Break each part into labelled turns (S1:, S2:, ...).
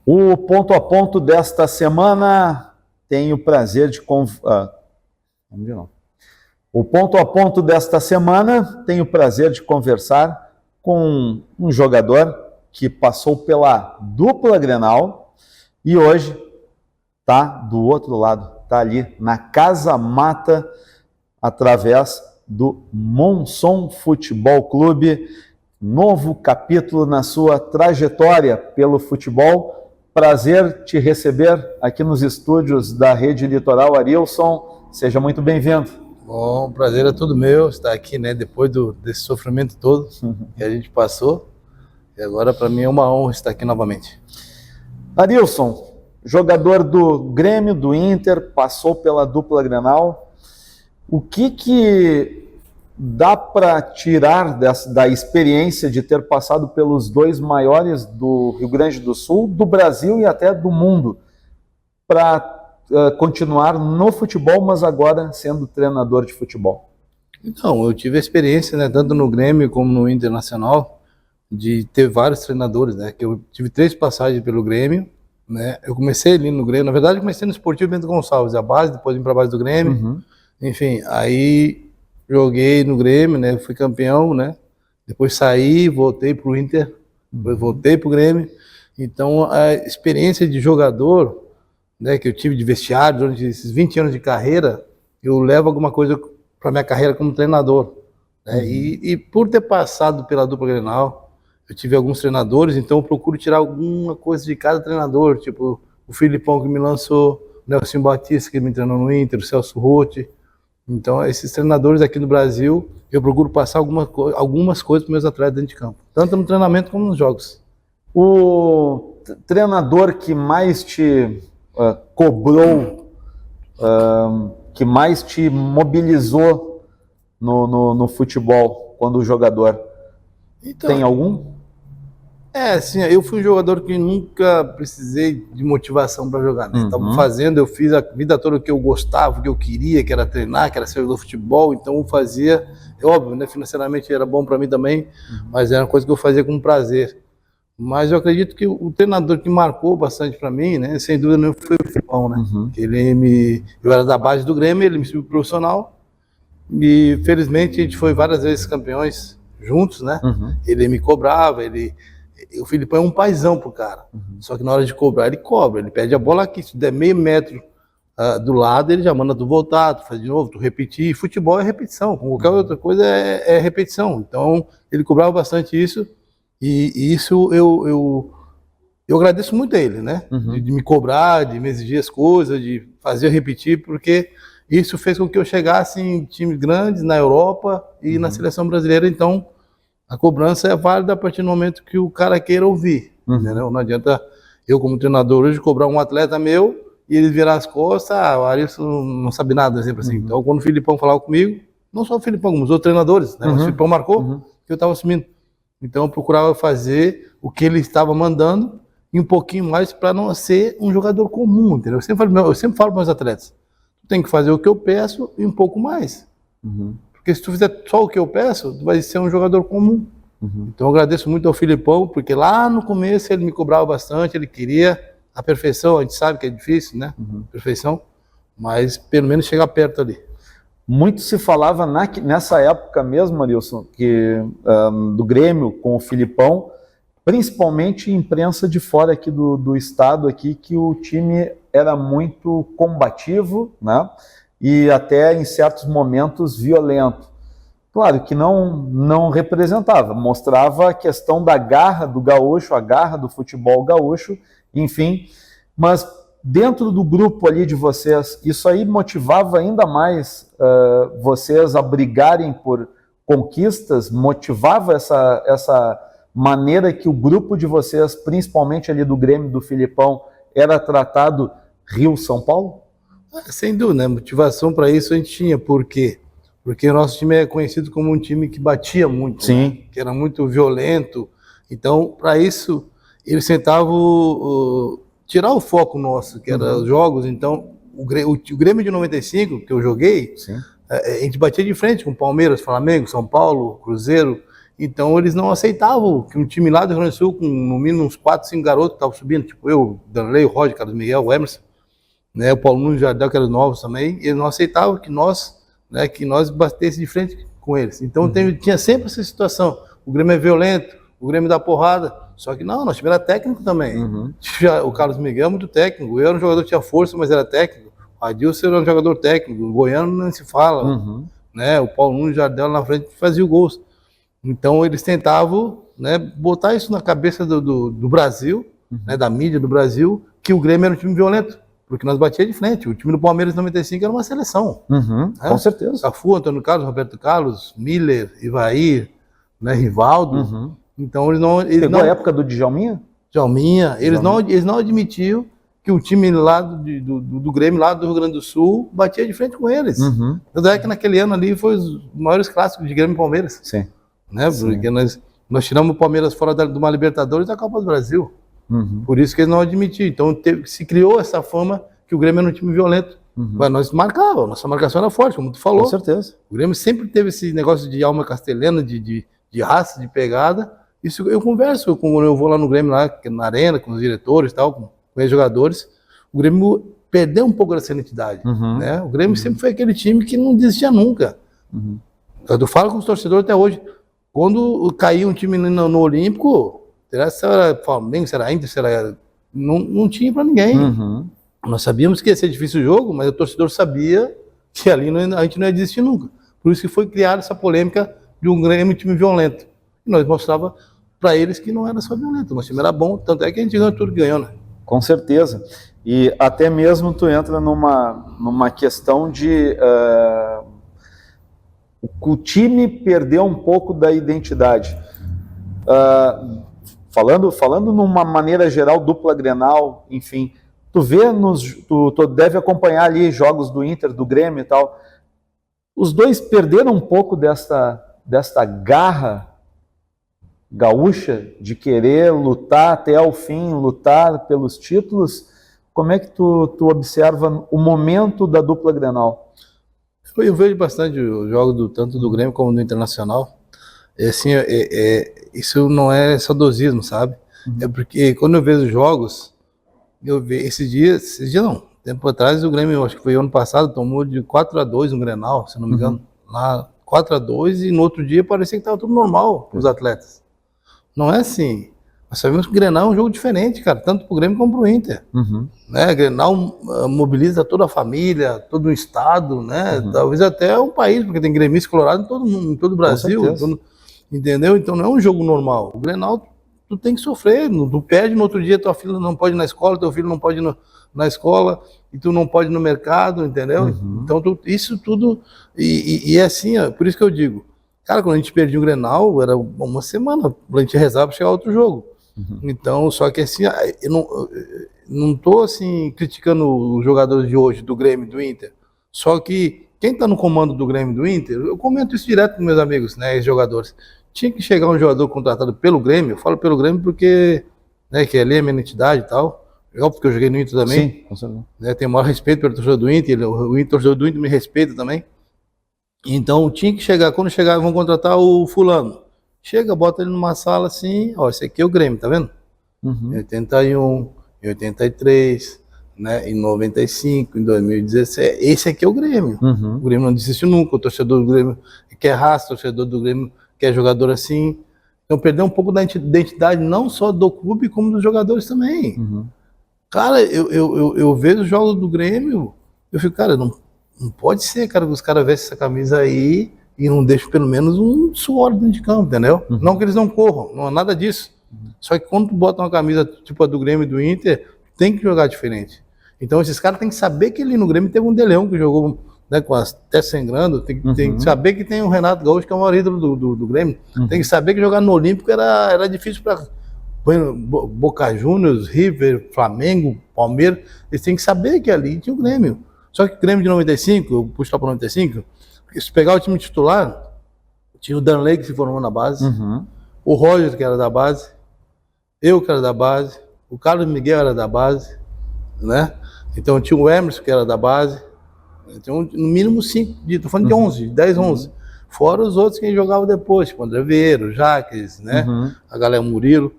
S1: O ponto a ponto desta semana tem o prazer de O ponto a ponto desta semana tem o prazer de conversar com um jogador que passou pela dupla Grenal e hoje está do outro lado, está ali na Casa Mata através do Monson Futebol Clube, novo capítulo na sua trajetória pelo futebol. Prazer te receber aqui nos estúdios da Rede Litoral. Arilson, seja muito bem-vindo.
S2: Bom, o prazer é todo meu estar aqui, né, depois desse sofrimento todo que a gente passou, e agora para mim é uma honra estar aqui novamente.
S1: Arilson, jogador do Grêmio, do Inter, passou pela dupla Grenal. O que dá para tirar da experiência de ter passado pelos dois maiores do Rio Grande do Sul, do Brasil e até do mundo, para continuar no futebol, mas agora sendo treinador de futebol?
S2: Então, eu tive a experiência, né, tanto no Grêmio como no Internacional, de ter vários treinadores, né, que eu tive 3 passagens pelo Grêmio, né, eu comecei ali no Grêmio, na verdade eu comecei no Esportivo Bento Gonçalves, a base, depois vim para a base do Grêmio, enfim, aí joguei no Grêmio, né, fui campeão, né, depois saí, voltei para o Inter, depois voltei para o Grêmio. Então a experiência de jogador, né, que eu tive de vestiário durante esses 20 anos de carreira, eu levo alguma coisa para minha carreira como treinador, né? E por ter passado pela dupla Grenal, eu tive alguns treinadores, então eu procuro tirar alguma coisa de cada treinador, tipo o Filipão que me lançou, o Nelson Batista que me treinou no Inter, o Celso Rotti. Então esses treinadores aqui no Brasil, eu procuro passar algumas coisas para meus atletas dentro de campo, tanto no treinamento como nos jogos.
S1: O treinador que mais te cobrou, que mais te mobilizou no futebol quando jogador,
S2: Então,
S1: tem algum?
S2: Assim, eu fui um jogador que nunca precisei de motivação para jogar, né? Estava fazendo, eu fiz a vida toda o que eu gostava, o que eu queria, que era treinar, que era ser jogador de futebol, então eu fazia, é óbvio, né? Financeiramente era bom para mim também, mas era uma coisa que eu fazia com prazer. Mas eu acredito que o treinador que marcou bastante para mim, né, sem dúvida nenhuma, foi o Filipão, né? Eu era da base do Grêmio, ele me subiu pro profissional e felizmente a gente foi várias vezes campeões juntos, né? Ele me cobrava, o Filipão é um paizão pro cara, só que na hora de cobrar ele cobra, ele pede a bola aqui, se der meio metro do lado, ele já manda tu voltar, tu faz de novo, tu repetir. Futebol é repetição, como qualquer outra coisa é repetição, então ele cobrava bastante isso. E isso eu agradeço muito a ele, né? De me cobrar, de me exigir as coisas, de fazer eu repetir, porque isso fez com que eu chegasse em times grandes na Europa e na seleção brasileira. Então a cobrança é válida a partir do momento que o cara queira ouvir, entendeu? Não adianta eu, como treinador hoje, cobrar um atleta meu e ele virar as costas, o Arilson não sabe nada, sempre assim. Então quando o Filipão falava comigo, não só o Filipão, como os outros treinadores, né? O Filipão marcou que eu estava assumindo. Então eu procurava fazer o que ele estava mandando e um pouquinho mais para não ser um jogador comum, entendeu? Eu sempre falo para meus atletas, tu tem que fazer o que eu peço e um pouco mais. Porque se tu fizer só o que eu peço, tu vai ser um jogador comum. Então eu agradeço muito ao Filipão, porque lá no começo ele me cobrava bastante, ele queria a perfeição, a gente sabe que é difícil, né? Perfeição, mas pelo menos chegar perto ali.
S1: Muito se falava nessa época mesmo, Arilson, do Grêmio com o Filipão, principalmente imprensa de fora aqui do estado, aqui, que o time era muito combativo, né? E até em certos momentos violento. Claro que não representava, mostrava a questão da garra do gaúcho, a garra do futebol gaúcho, enfim, mas dentro do grupo ali de vocês, isso aí motivava ainda mais vocês a brigarem por conquistas? Motivava essa maneira que o grupo de vocês, principalmente ali do Grêmio, do Filipão, era tratado Rio-São Paulo?
S2: Sem dúvida, né? Motivação para isso a gente tinha. Por quê? Porque o nosso time é conhecido como um time que batia muito,
S1: sim,
S2: né? Que era muito violento. Então, para isso, eles tentavam tirar o foco nosso, que era os jogos. Então, o Grêmio de 95, que eu joguei, a gente batia de frente com Palmeiras, Flamengo, São Paulo, Cruzeiro. Então eles não aceitavam que um time lá do Rio Grande do Sul, com no mínimo uns 4, 5 garotos que estavam subindo, tipo eu, o Danley, o Roger, Carlos Miguel, o Emerson, né, o Paulo Nunes Jardel, que eram novos também, eles não aceitavam que nós batesse de frente com eles. Então tinha sempre essa situação. O Grêmio é violento, o Grêmio dá porrada. Só que não, nosso time era técnico também. O Carlos Miguel é muito técnico. Eu era um jogador que tinha força, mas era técnico. O Adilson era um jogador técnico. O Goiano não se fala. Né? O Paulo Nunes Jardel na frente fazia o gol. Então eles tentavam, né, botar isso na cabeça do Brasil, né, da mídia do Brasil, que o Grêmio era um time violento. Porque nós batíamos de frente. O time do Palmeiras em 95 era uma seleção. Né?
S1: Com certeza.
S2: Cafu, Antônio Carlos, Roberto Carlos, Miller, Ivair, né, Rivaldo. Então eles não...
S1: Pegou a época do Djalminha?
S2: Djalminha. Eles não admitiam que o time lá do Grêmio, lá do Rio Grande do Sul, batia de frente com eles. Tanto é que naquele ano ali foi os maiores clássicos de Grêmio e Palmeiras.
S1: Sim.
S2: Né? Porque nós tiramos o Palmeiras fora de uma Libertadores da Copa do Brasil. Por isso que eles não admitiam. Então se criou essa fama que o Grêmio era um time violento. Mas nós marcávamos, nossa marcação era forte, como tu falou.
S1: Com certeza.
S2: O Grêmio sempre teve esse negócio de alma castelhana, de raça, de pegada. Isso eu converso, quando eu vou lá no Grêmio, lá na arena, com os diretores e tal, com os jogadores. O Grêmio perdeu um pouco dessa identidade. Né? O Grêmio sempre foi aquele time que não desistia nunca. Eu falo com os torcedores até hoje. Quando caiu um time no Olímpico, se era Flamengo, se era Inter, não tinha para ninguém. Nós sabíamos que ia ser difícil o jogo, mas o torcedor sabia que ali a gente não ia desistir nunca. Por isso que foi criada essa polêmica de um Grêmio time violento. E nós mostrava para eles que não era só violento, o nosso time era bom, tanto é que a gente ganhou tudo que ganhou, né?
S1: Com certeza. E até mesmo tu entra numa questão de... o time perdeu um pouco da identidade. Falando numa maneira geral, dupla Grenal, enfim, tu deve acompanhar ali jogos do Inter, do Grêmio e tal. Os dois perderam um pouco desta garra gaúcha de querer lutar até o fim, lutar pelos títulos. Como é que tu observa o momento da dupla Grenal?
S2: Eu vejo bastante os jogos tanto do Grêmio como do Internacional. Assim, isso não é saudosismo, sabe? É porque quando eu vejo os jogos, eu vejo esses dias não, tempo atrás o Grêmio, acho que foi ano passado, tomou de 4-2 no Grenal, se não me engano, lá 4-2, e no outro dia parecia que estava tudo normal para os atletas. Não é assim. Nós sabemos que o Grenal é um jogo diferente, cara, tanto para o Grêmio como para o Inter. Né? O Grenal mobiliza toda a família, todo o estado, né? Talvez até o país, porque tem gremistas colorados em todo o Brasil. Entendeu? Então não é um jogo normal. O Grenal, tu tem que sofrer, tu perde, no outro dia tua filha não pode ir na escola, teu filho não pode ir na escola, e tu não pode ir no mercado, entendeu? Então isso tudo, e é assim, ó, por isso que eu digo, cara, quando a gente perdia o Grenal, era uma semana, a gente rezava para chegar outro jogo. Então, só que assim, eu não tô assim, criticando os jogadores de hoje, do Grêmio e do Inter, só que quem está no comando do Grêmio e do Inter, eu comento isso direto com meus amigos, né, ex-jogadores, tinha que chegar um jogador contratado pelo Grêmio, eu falo pelo Grêmio porque, né, que ali é a minha entidade e tal, legal porque eu joguei no Inter também.
S1: Sim, com certeza.
S2: Né, tenho o maior respeito pelo torcedor do Inter, o torcedor do Inter me respeita também. Então tinha que chegar, quando chegar, vão contratar o fulano. Chega, bota ele numa sala assim, ó, esse aqui é o Grêmio, tá vendo? Em 81, em 83, né, em 95, em 2017, esse aqui é o Grêmio. O Grêmio não desistiu nunca, o torcedor do Grêmio quer raça, o torcedor do Grêmio quer jogador assim. Então perdeu um pouco da identidade, não só do clube, como dos jogadores também. Cara, eu vejo os jogos do Grêmio, eu fico, cara, não pode ser, cara, que os caras vestem essa camisa aí e não deixam pelo menos um suor dentro de campo, entendeu? Não que eles não corram, não é nada disso. Só que quando tu bota uma camisa tipo a do Grêmio e do Inter, tem que jogar diferente. Então esses caras têm que saber que ali no Grêmio teve um De Leão que jogou, né, com até sangrando, tem que saber que tem o Renato Gaúcho, que é o maior ídolo do Grêmio. Tem que saber que jogar no Olímpico era difícil para Boca Juniors, River, Flamengo, Palmeiras. Eles têm que saber que ali tinha o Grêmio. Só que o Grêmio de 95, eu puxo para 95, se pegar o time titular, tinha o Danley que se formou na base, o Roger que era da base, eu que era da base, o Carlos Miguel era da base, né? Então tinha o Emerson que era da base, então no mínimo 5, estou falando de 11, 10, 11. Fora os outros que jogavam depois, tipo André Vieira, Jaques, né? A galera Murilo.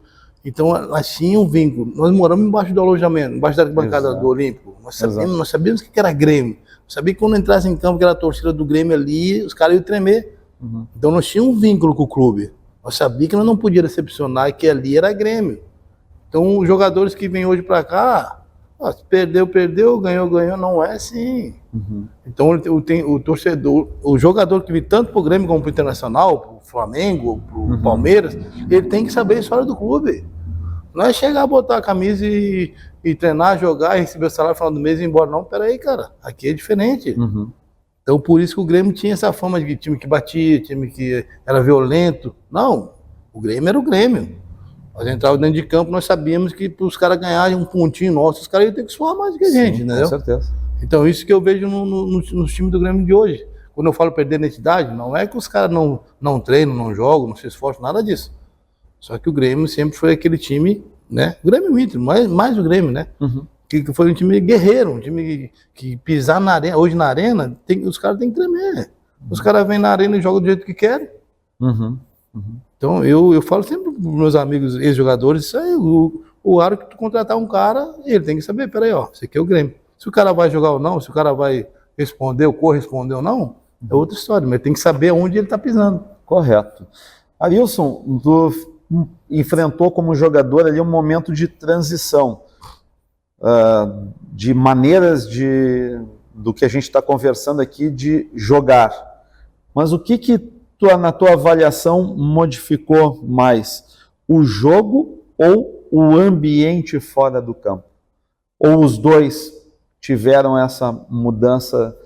S2: Então, nós tínhamos um vínculo. Nós moramos embaixo do alojamento, embaixo da arquibancada do Olímpico. Nós sabíamos o que era Grêmio. Sabia que quando entrasse em campo, que era a torcida do Grêmio ali, os caras iam tremer. Então, nós tínhamos um vínculo com o clube. Nós sabíamos que nós não podíamos decepcionar, que ali era Grêmio. Então, os jogadores que vêm hoje para cá, perdeu, ganhou, não é assim. Então, o torcedor, o jogador que vem tanto pro Grêmio como pro Internacional, pro Flamengo, pro Palmeiras, ele tem que saber a história do clube. Não é chegar, botar a camisa e treinar, jogar, receber o salário no final do mês e ir embora. Não, peraí, cara, aqui é diferente. Então, por isso que o Grêmio tinha essa fama de time que batia, time que era violento. Não, o Grêmio era o Grêmio. Nós entrávamos dentro de campo, nós sabíamos que para os caras ganharem um pontinho nosso, os caras iam ter que suar mais do que a gente, entendeu?
S1: Com certeza.
S2: Então, isso que eu vejo nos times do Grêmio de hoje. Quando eu falo perder a identidade, não é que os caras não treinam, não jogam, não se esforçam, nada disso. Só que o Grêmio sempre foi aquele time, né? O Grêmio e o Inter, mais o Grêmio, né? Que foi um time guerreiro, um time que pisar na arena. Hoje na arena, os caras têm que tremer. Os caras vêm na arena e jogam do jeito que querem. Então eu falo sempre para meus amigos ex-jogadores, isso aí, o hora que tu contratar um cara, ele tem que saber, peraí, ó, esse aqui é o Grêmio. Se o cara vai jogar ou não, se o cara vai responder ou corresponder ou não, é outra história, mas tem que saber onde ele está pisando.
S1: Correto. Arilson, tu enfrentou como jogador ali um momento de transição, de maneiras do que a gente está conversando aqui de jogar. Mas o que na tua avaliação modificou mais? O jogo ou o ambiente fora do campo? Ou os dois tiveram essa mudança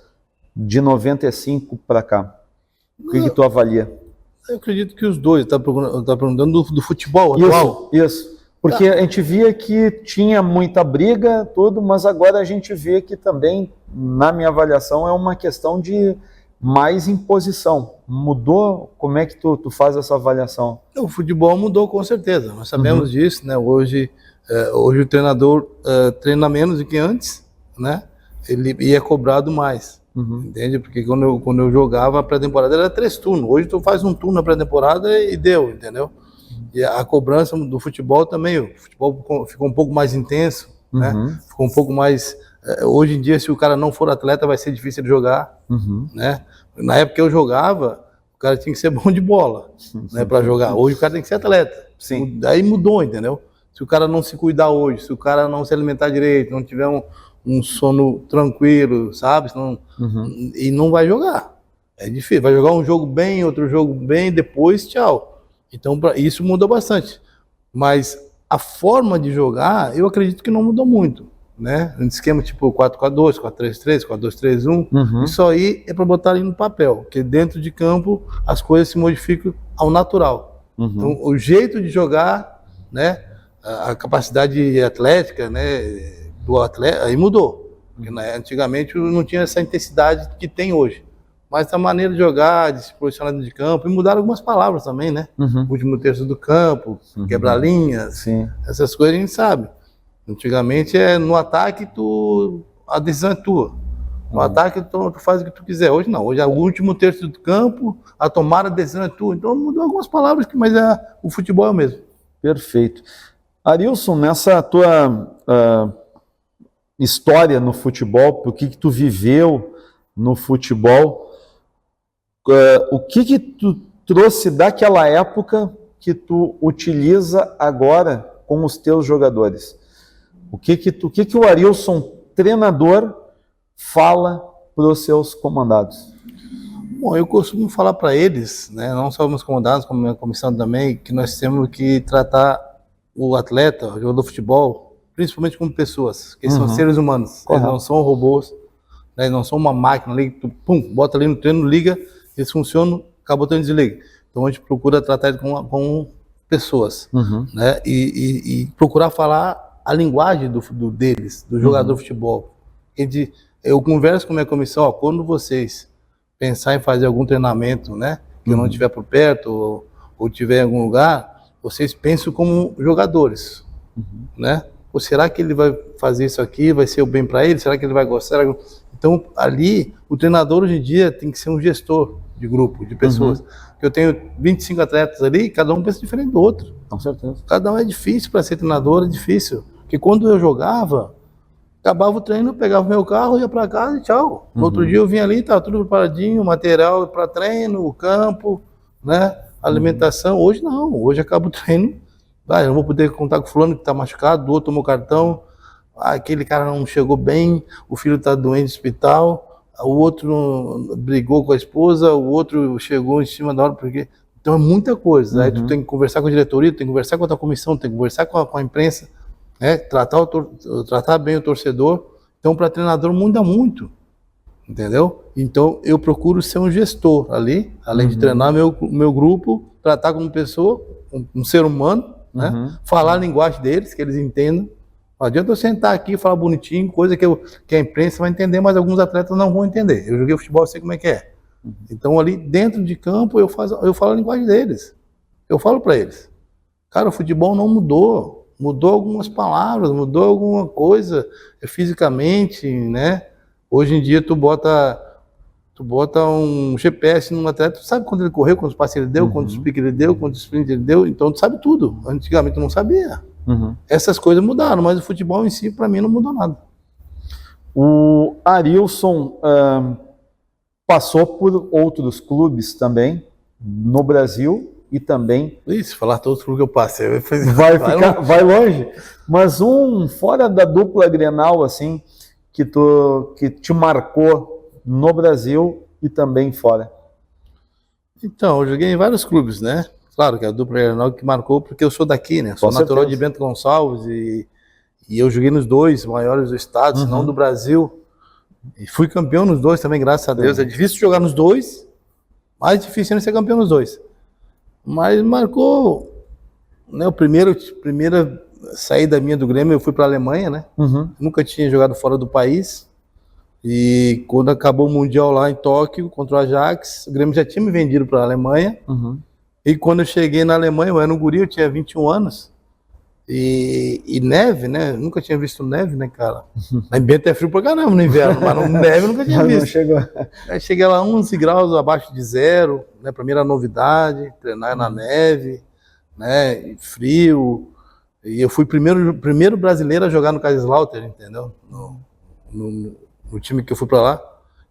S1: de 95 para cá? O que tu avalia?
S2: Eu acredito que os dois, tá perguntando do futebol atual.
S1: Isso. Porque a gente via que tinha muita briga, tudo, mas agora a gente vê que também, na minha avaliação, é uma questão de mais imposição. Mudou? Como é que tu faz essa avaliação?
S2: O futebol mudou com certeza, nós sabemos disso, né? Hoje o treinador treina menos do que antes, né? Ele é cobrado mais. Entende? Porque quando eu jogava, a pré-temporada era 3 turnos. Hoje tu faz um turno na pré-temporada e deu, entendeu? E a cobrança do futebol também, o futebol ficou um pouco mais intenso, né? Ficou um pouco mais... hoje em dia, se o cara não for atleta, vai ser difícil de jogar, né? Na época que eu jogava, o cara tinha que ser bom de bola, né, para jogar. Hoje o cara tem que ser atleta.
S1: Sim.
S2: Daí mudou, entendeu? Se o cara não se cuidar hoje, se o cara não se alimentar direito, não tiver um sono tranquilo, sabe? E não vai jogar. É difícil. Vai jogar um jogo bem, outro jogo bem, depois tchau. Então isso mudou bastante. Mas a forma de jogar, eu acredito que não mudou muito, né? Um esquema tipo 4-4-2, 4-3-3, 4-2-3-1. Isso aí é para botar ali no papel, porque dentro de campo as coisas se modificam ao natural. Então o jeito de jogar, né? A capacidade atlética, né? Do atleta, aí mudou. Porque, né, antigamente não tinha essa intensidade que tem hoje. Mas a maneira de jogar, de se posicionar dentro de campo, e mudaram algumas palavras também, né? Último terço do campo, quebrar linhas, essas coisas a gente sabe. Antigamente no ataque a decisão é tua. No ataque tu faz o que tu quiser. Hoje não, hoje é o último terço do campo, a tomada da decisão é tua. Então mudou algumas palavras, mas o futebol é o mesmo.
S1: Perfeito. Arilson, nessa tua história no futebol, o que tu viveu no futebol, o que tu trouxe daquela época que tu utiliza agora com os teus jogadores? O que o Arilson, treinador, fala para os seus comandados?
S2: Bom, eu costumo falar para eles, né, não só meus comandados, como minha comissão também, que nós temos que tratar o atleta, o jogador de futebol, principalmente como pessoas, que eles são seres humanos. Eles não são robôs, né, eles não são uma máquina ali, tu bota ali no treino, liga, eles funcionam, acabou o treino, desliga. Então a gente procura tratar eles com pessoas, né, e procurar falar a linguagem deles, do jogador de futebol. Eu converso com a minha comissão, ó, quando vocês pensar em fazer algum treinamento, né, que eu não estiver por perto ou estiver em algum lugar, vocês pensam como jogadores, né? Ou será que ele vai fazer isso aqui, vai ser o bem para ele? Será que ele vai gostar? Então, ali, o treinador hoje em dia tem que ser um gestor. de grupo, de pessoas. Eu tenho 25 atletas ali, cada um pensa diferente do outro.
S1: Com certeza.
S2: Cada um é difícil para ser treinador, é difícil. Porque quando eu jogava, acabava o treino, pegava o meu carro, ia para casa e tchau. No outro dia eu vinha ali, estava tudo preparadinho, material para treino, o campo, né? Alimentação. Hoje não, hoje acaba o treino. Eu não vou poder contar com o fulano que está machucado, do outro tomou cartão, aquele cara não chegou bem, o filho está doente no hospital, o outro brigou com a esposa, o outro chegou em cima da hora, porque... Então é muita coisa. Aí tu tem que conversar com a diretoria, tem que conversar com a tua comissão, tem que conversar com a imprensa, né? Tratar bem o torcedor. Então para treinador muda muito, entendeu? Então eu procuro ser um gestor ali, além de treinar meu grupo, tratar como pessoa, um ser humano, né? Falar a linguagem deles, que eles entendam. Não adianta eu sentar aqui e falar bonitinho, coisa que a imprensa vai entender, mas alguns atletas não vão entender. Eu joguei futebol, eu sei como é que é. Então ali dentro de campo eu falo a linguagem deles. Eu falo para eles. Cara, o futebol não mudou. Mudou algumas palavras, mudou alguma coisa fisicamente, né? Hoje em dia tu bota um GPS num atleta, tu sabe quando ele correu, quantos passos ele deu, quantos piques ele deu, quantos sprints ele deu, então tu sabe tudo. Antigamente tu não sabia. Essas coisas mudaram, mas o futebol em si, para mim, não mudou nada.
S1: O Arilson passou por outros clubes também, no Brasil e também...
S2: Isso, falar todos os clubes que eu passei.
S1: Vai longe. Mas fora da dupla Grenal, assim, que te marcou no Brasil e também fora.
S2: Então, eu joguei em vários clubes, né? Claro que a dupla Grenal que marcou, porque eu sou daqui, né? Sou natural de Bento Gonçalves e eu joguei nos dois maiores do estado, se não do Brasil. E fui campeão nos dois também, graças a Deus. É difícil jogar nos dois, mais difícil é ser campeão nos dois. Mas marcou, né? Primeira saída minha do Grêmio, eu fui para a Alemanha, né? Nunca tinha jogado fora do país. E quando acabou o Mundial lá em Tóquio, contra o Ajax, o Grêmio já tinha me vendido para a Alemanha. E quando eu cheguei na Alemanha, eu era um guri, eu tinha 21 anos. E neve, né? Eu nunca tinha visto neve, né, cara? Lá em Bento é frio pra caramba no inverno, mas neve eu nunca tinha visto.
S1: Chegou.
S2: Aí cheguei lá 11 graus abaixo de zero, né? Pra mim era novidade, treinar na neve, né? E frio. E eu fui primeiro brasileiro a jogar no Kaiserslautern, entendeu? No time que eu fui pra lá.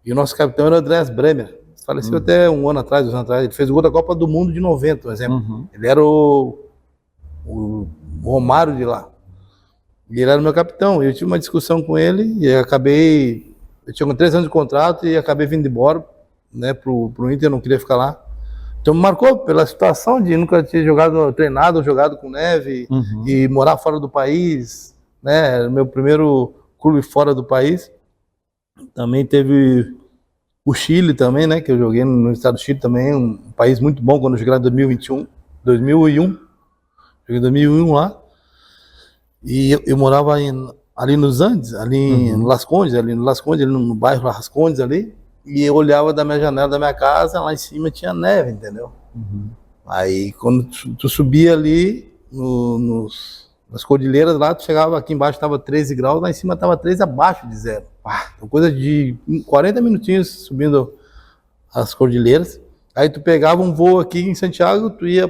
S2: E o nosso capitão era o Andreas Bremer. Faleceu até 2 anos atrás. Ele fez o gol da Copa do Mundo de 90, por exemplo. Ele era o Romário de lá. E ele era o meu capitão. Eu tive uma discussão com ele e eu tinha 3 anos de contrato e acabei vindo embora, né, pro Inter, eu não queria ficar lá. Então me marcou pela situação de nunca ter treinado ou jogado com neve e morar fora do país, né? Era o meu primeiro clube fora do país. Também teve o Chile também, né, que eu joguei no estado do Chile também, um país muito bom quando eu joguei lá em 2001. Joguei em 2001 lá. E eu morava ali nos Andes, ali em Las Condes, ali no bairro Las Condes ali. E eu olhava da minha janela da minha casa, lá em cima tinha neve, entendeu? Aí quando tu subia ali nas cordilheiras lá, tu chegava aqui embaixo, estava 13 graus, lá em cima estava 13 abaixo de zero. Então, coisa de 40 minutinhos subindo as cordilheiras. Aí tu pegava um voo aqui em Santiago, tu ia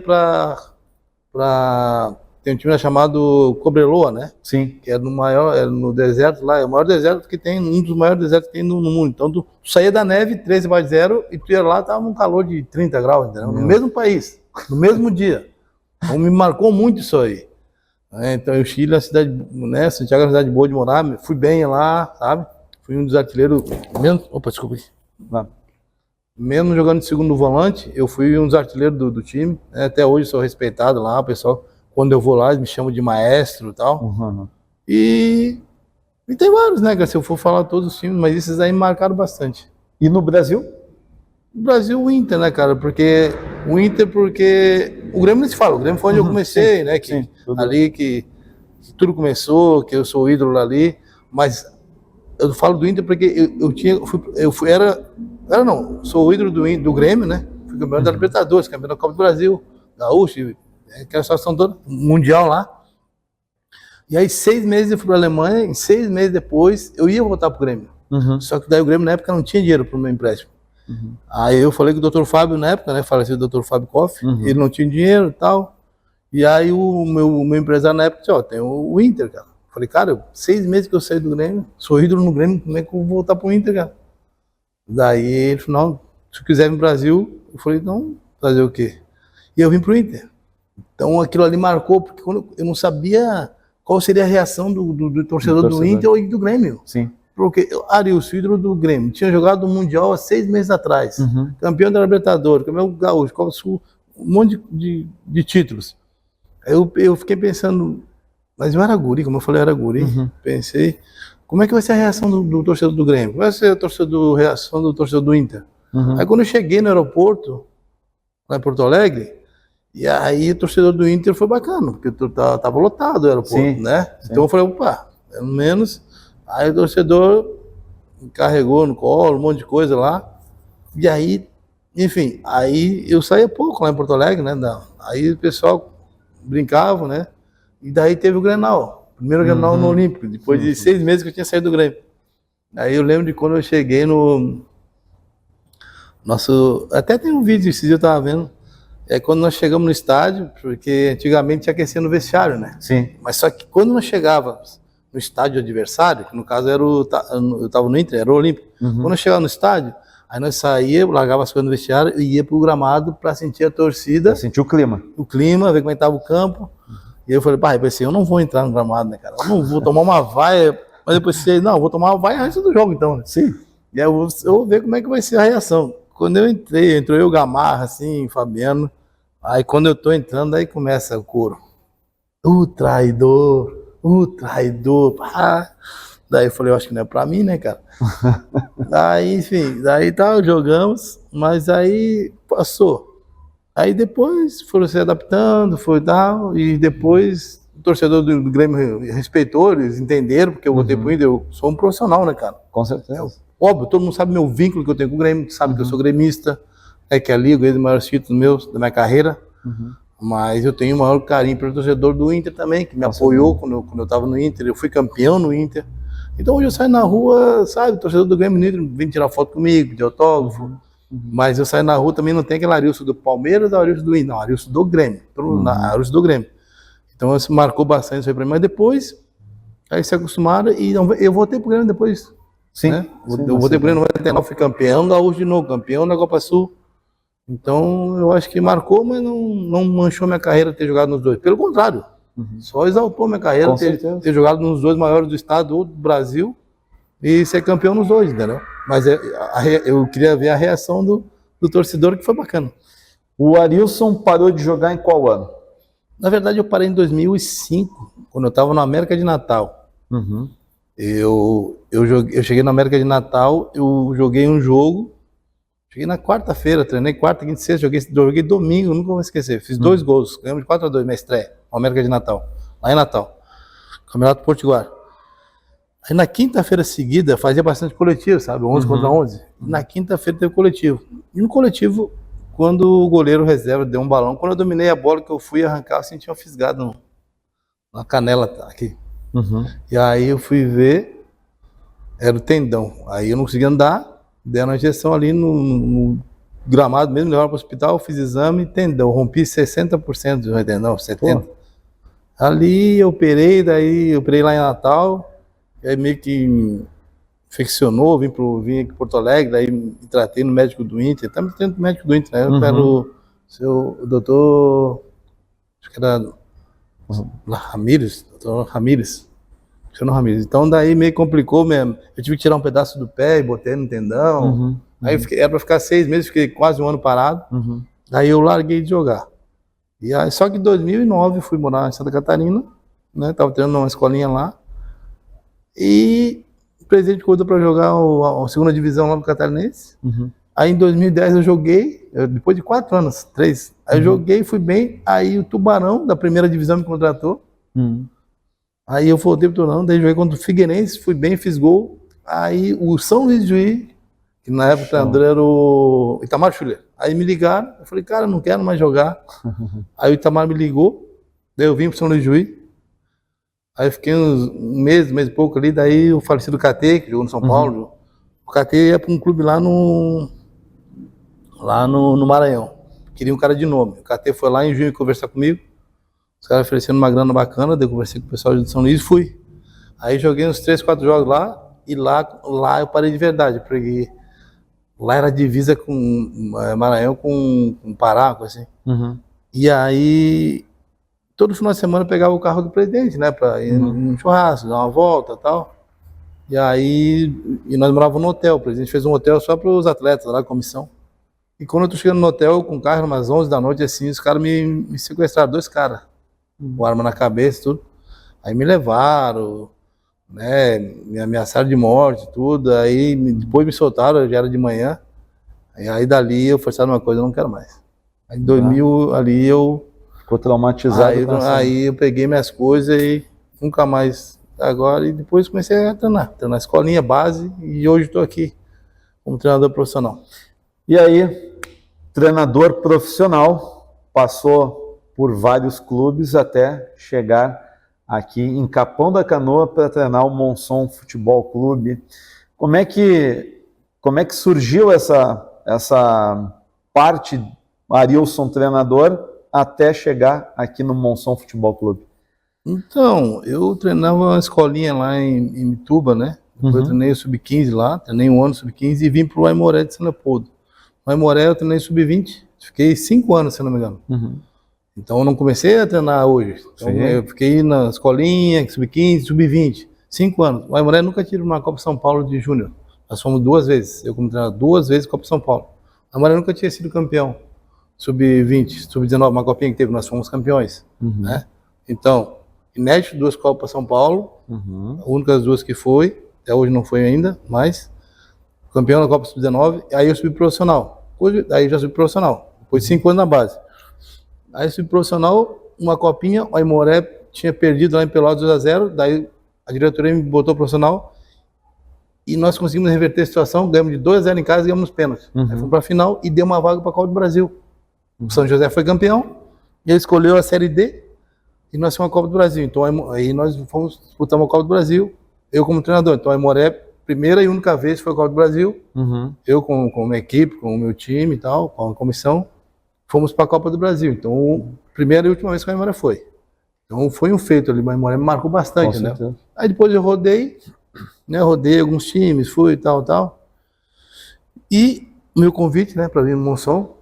S2: tem um time chamado Cobreloa, né?
S1: Sim.
S2: Que é no deserto lá, é o maior deserto que tem, um dos maiores desertos que tem no mundo. Então tu saía da neve, 13 abaixo de zero, e tu ia lá, tava num calor de 30 graus, entendeu? No mesmo país, no mesmo dia. Então me marcou muito isso aí. Então o Chile é uma cidade, né? Santiago é uma cidade boa de morar, fui bem lá, sabe? Fui um dos artilheiros, mesmo jogando de segundo volante, eu fui um dos artilheiros do time, né? Até hoje sou respeitado lá, o pessoal, quando eu vou lá, eles me chamam de maestro e tal. E tem vários, né, se eu for falar todos os times, mas esses aí me marcaram bastante.
S1: E no Brasil?
S2: No Brasil, o Inter, né, cara, porque o Grêmio não se fala, o Grêmio foi onde eu comecei,
S1: sim,
S2: né,
S1: ali
S2: que tudo começou, que eu sou o ídolo ali, mas eu falo do Inter porque sou o ídolo do Grêmio, né? Fui campeão da Libertadores, campeão da Copa do Brasil, Gaúcho, aquela situação toda, mundial lá. E aí 6 meses eu fui para a Alemanha, e 6 meses depois eu ia voltar pro Grêmio. Só que daí o Grêmio na época não tinha dinheiro pro meu empréstimo. Aí eu falei com o Dr. Fábio na época, né? Falecido Dr. Fábio Koff, ele não tinha dinheiro e tal. E aí o meu empresário na época disse, ó, tem o Inter, cara. Eu falei, cara, 6 meses que eu saí do Grêmio, sou ídolo no Grêmio, como é que eu vou voltar pro Inter, cara? Daí ele falou, não, se quiser vir pro Brasil, eu falei, não, fazer o quê? E eu vim pro Inter. Então aquilo ali marcou, porque quando eu não sabia qual seria a reação do torcedor do Inter e do Grêmio.
S1: Sim.
S2: Porque Arilson, ídolo do Grêmio, tinha jogado o Mundial há 6 meses atrás, campeão da Libertadores, campeão gaúcho, Copa Sul, um monte de títulos. Aí eu fiquei pensando, mas eu era guri, como eu falei, eu era guri, pensei, como é que vai ser a reação do torcedor do Grêmio? Como vai ser a reação do torcedor do Inter? Aí quando eu cheguei no aeroporto, lá em Porto Alegre, e aí o torcedor do Inter foi bacana, porque tava lotado o aeroporto, né? Sim. Então eu falei, opa, pelo menos. Aí o torcedor me carregou no colo, um monte de coisa lá. E aí, enfim, aí eu saía pouco lá em Porto Alegre, né? Aí o pessoal brincava, né? E daí teve o Grenal, primeiro Grenal no Olímpico, depois de 6 meses que eu tinha saído do Grêmio. Aí eu lembro de quando eu cheguei no nosso... Até tem um vídeo, esse dia eu tava vendo. É quando nós chegamos no estádio, porque antigamente tinha aquecer no vestiário, né?
S1: Sim.
S2: Mas só que quando nós chegávamos no estádio adversário, que no caso era eu estava no Inter, era o Olímpico. Quando nós chegávamos no estádio, aí nós saíamos, largava as coisas no vestiário e ia pro gramado para sentir a torcida. Pra
S1: sentir o clima.
S2: O clima, ver como estava o campo. E eu falei, pai, pensei, eu não vou entrar no gramado, né, cara? Eu não vou tomar uma vaia. Mas depois pensei, não, eu vou tomar uma vaia antes do jogo, então, né?
S1: Sim.
S2: E aí eu vou ver como é que vai ser a reação. Quando eu entrei, entrou eu, Gamarra, assim, Fabiano. Aí quando eu tô entrando, aí começa o coro. O traidor. Daí eu falei, eu acho que não é pra mim, né, cara? Aí, enfim, daí tal, jogamos, mas aí passou. Aí depois foram se adaptando, foi tal, e depois o torcedor do Grêmio respeitou, eles entenderam, porque eu voltei pro Inter, eu sou um profissional, né, cara?
S1: Com certeza.
S2: Óbvio, todo mundo sabe meu vínculo que eu tenho com o Grêmio, sabe que eu sou gremista, que ali eu ganhei os maiores títulos meus, da minha carreira. Mas eu tenho o maior carinho pelo torcedor do Inter também, que me apoiou quando eu estava no Inter, eu fui campeão no Inter. Então hoje eu saio na rua, sabe, o torcedor do Grêmio Inter vem tirar foto comigo, de autógrafo. Mas eu saio na rua também, não tem aquele Arilson do Palmeiras, Arilson do Inter, não, Arilson do Grêmio, Arilson do Grêmio. Então isso marcou bastante isso aí pra mim, mas depois, aí se acostumaram e eu voltei pro Grêmio depois.
S1: Sim.
S2: Né? Eu voltei pro Grêmio no 99, fui campeão gaúcho de novo, campeão da Copa Sul. Então, eu acho que marcou, mas não manchou minha carreira ter jogado nos dois. Pelo contrário, só exaltou minha carreira ter jogado nos dois maiores do estado ou do Brasil e ser campeão nos dois, entendeu? Mas eu queria ver a reação do torcedor, que foi bacana.
S1: O Arilson parou de jogar em qual ano?
S2: Na verdade, eu parei em 2005, quando eu estava no América de Natal. Eu cheguei no América de Natal, eu joguei um jogo. Cheguei na quarta-feira, treinei quarta, quinta e sexta, joguei domingo, nunca vou esquecer. Fiz 2 gols, ganhamos de 4-2, minha estreia, no América de Natal, lá em Natal, Campeonato Potiguar. Aí na quinta-feira seguida, fazia bastante coletivo, sabe, 11 contra 11. Na quinta-feira teve coletivo. E no coletivo, quando o goleiro reserva deu um balão, quando eu dominei a bola, que eu fui arrancar, eu senti uma fisgada na canela aqui. E aí eu fui ver, era o tendão. Aí eu não conseguia andar. Deram a injeção ali no gramado mesmo, levaram para o hospital, fiz exame, tendão, rompi 60% do tendão, 70%. Ali eu operei, daí eu operei lá em Natal, aí meio que infeccionou, vim aqui em Porto Alegre, daí me tratei no médico do Inter, estamos tendo médico do Inter, né? Eu quero o doutor, acho que era Ramírez, doutor Ramírez. Então daí meio complicou mesmo. Eu tive que tirar um pedaço do pé e botei no tendão. Aí era para ficar 6 meses, fiquei quase um ano parado. Aí eu larguei de jogar. E aí, só que em 2009 fui morar em Santa Catarina, né? Tava treinando numa escolinha lá. E o presidente convidou para jogar a segunda divisão lá no Catarinense. Aí em 2010 eu joguei, depois de 4 anos, 3. Aí eu joguei, fui bem. Aí o Tubarão da primeira divisão me contratou. Aí eu voltei pro Tubarão, daí joguei contra o Figueirense, fui bem, fiz gol. Aí o São Luís de Juí, que na época o treinador era o Itamar Schuller. Aí me ligaram, eu falei, cara, não quero mais jogar. Aí o Itamar me ligou, daí eu vim pro São Luís de Juí. Aí eu fiquei um mês e pouco ali, daí o falecido KT, que jogou no São Paulo. O KT ia para um clube lá no lá no Maranhão. Queria um cara de nome. O KT foi lá em junho conversar comigo. Os caras oferecendo uma grana bacana, daí eu conversei com o pessoal de São Luís e fui. Aí joguei uns 3, 4 jogos lá, e lá eu parei de verdade, porque lá era divisa com Maranhão com Pará, assim. E aí, todo final de semana eu pegava o carro do presidente, né, pra ir num churrasco, dar uma volta e tal. E aí, nós morávamos no hotel, o presidente fez um hotel só para os atletas lá, comissão. E quando eu tô chegando no hotel com o carro, umas 11 da noite, assim, os caras me sequestraram, 2 caras, com arma na cabeça e tudo. Aí me levaram, né, me ameaçaram de morte, tudo. Aí depois me soltaram, já era de manhã. Aí dali eu falei, sabe uma coisa, eu não quero mais. Aí em 2000 ali eu...
S1: Ficou traumatizado.
S2: Aí eu peguei minhas coisas e nunca mais... Agora, e depois comecei a treinar escolinha base, e hoje estou aqui como treinador profissional.
S1: E aí, treinador profissional, passou por vários clubes até chegar aqui em Capão da Canoa para treinar o Monção Futebol Clube. Como é que surgiu essa parte, Arilson treinador, até chegar aqui no Monção Futebol Clube?
S2: Então, eu treinava uma escolinha lá em Mituba, né? Depois eu treinei o Sub-15 lá, treinei um ano Sub-15 e vim pro Aimoré de São Leopoldo. No Aimoré eu treinei Sub-20, fiquei 5 anos, se não me engano. Então eu não comecei a treinar hoje. Então, eu fiquei na escolinha, Sub-15, Sub-20, 5 anos. O Aimoré nunca tive uma Copa São Paulo de Júnior. Nós fomos 2 vezes, eu como treinador, 2 vezes Copa São Paulo. O Aimoré nunca tinha sido campeão. Sub-20, Sub-19, uma copinha que teve, nós fomos campeões. Né? Então, inédito, 2 Copas São Paulo, a única das 2 que foi, até hoje não foi ainda, mas campeão da Copa Sub-19, aí eu subi profissional. Aí já subi profissional, depois de 5 anos na base. Aí subi profissional, uma copinha, o Aimoré tinha perdido lá em Pelotas 2-0, daí a diretoria me botou profissional e nós conseguimos reverter a situação, ganhamos de 2-0 em casa e ganhamos nos pênaltis. Aí fomos para a final e deu uma vaga para a Copa do Brasil. O São José foi campeão e ele escolheu a Série D. E nós fomos a Copa do Brasil, então aí nós fomos disputar uma Copa do Brasil, eu como treinador. Então a Aimoré, primeira e única vez foi a Copa do Brasil, eu com a minha equipe, com o meu time e tal, com a comissão, fomos para a Copa do Brasil. Então, primeira e última vez que a Aimoré foi. Então foi um feito ali, a Aimoré me marcou bastante, né? Aí depois eu rodei, né? Rodei alguns times, fui e tal. E meu convite, né, para vir no Monção,